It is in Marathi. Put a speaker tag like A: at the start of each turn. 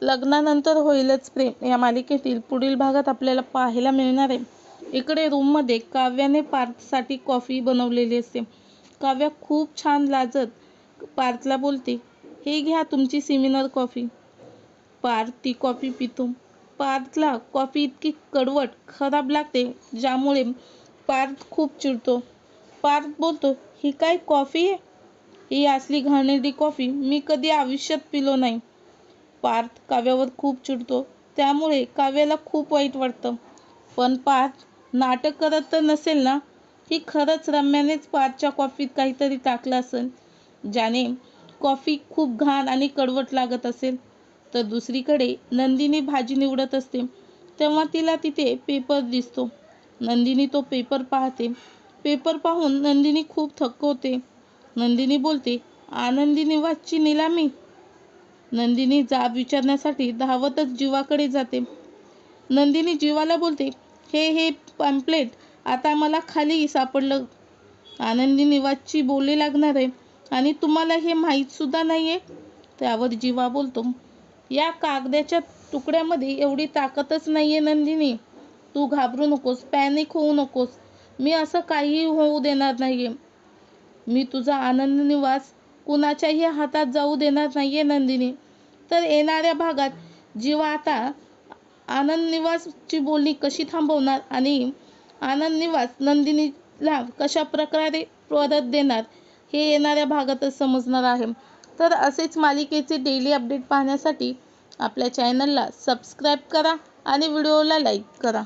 A: लग्नानंतर होईलच प्रेम या मालिकेतील पुढील भागात आपल्याला पाहायला मिळणार आहे. इकडे रूममध्ये काव्याने पार्थसाठी कॉफी बनवलेली असते. काव्या खूप छान लाजत पार्थला बोलते, हे घ्या तुमची सेमिनर कॉफी. पार्थ ती कॉफी पितो. पार्थला कॉफी इतकी कडवट खराब लागते ज्यामुळे पार्थ खूप चिडतो. पार्थ बोलतो, ही काय कॉफी आहे? ही असली घाणेरडी कॉफी मी कधी आयुष्यात पिलो नाही. पार्थ काव्यावर खूप चिडतो. त्यामुळे काव्याला खूप वाईट वाटतं. पण पार्थ नाटक करत तर नसेल ना? ही खरंच रम्यानेच पार्थच्या कॉफीत काहीतरी टाकलं असेल ज्याने कॉफी खूप घाण आणि कडवट लागत असेल. तर दुसरीकडे नंदिनी भाजी निवडत असते तेव्हा तिला तिथे पेपर दिसतो. नंदिनी तो पेपर पाहते. पेपर पाहून नंदिनी खूप थक्क होते. नंदिनी बोलते, आनंदी निवासची निलामी. नंदिनी जाब विचारण्यासाठी धावतच जीवाकडे जाते. नंदिनी जीवाला बोलते, हे पॅम्पलेट आता मला खाली सापडलं. आनंदी निवासची बोली लागणार आहे आणि तुम्हाला हे माहीत सुद्धा नाहीये. त्यावर जीवा बोलतो, या कागदाच्या तुकड्यामध्ये एवढी ताकदच नाहीये नंदिनी. तू घाबरू नकोस, पॅनिक होऊ नकोस. मी असं काहीही होऊ देणार नाहीये. मी तुझा आनंद निवास कुणाच्याही हातात जाऊ देणार नाहीये नंदिनी. तर येणाऱ्या भागात जीवा आता आनंद निवासची बोलणी कशी थांबवणार आणि आनंद निवास नंदिनीला कशा प्रकारे परत देणार हे येणाऱ्या भागातच समजणार आहे. तर असेच मालिकेचे डेली अपडेट पाहण्यासाठी आपल्या चॅनलला सबस्क्राईब करा आणि व्हिडिओला लाईक करा.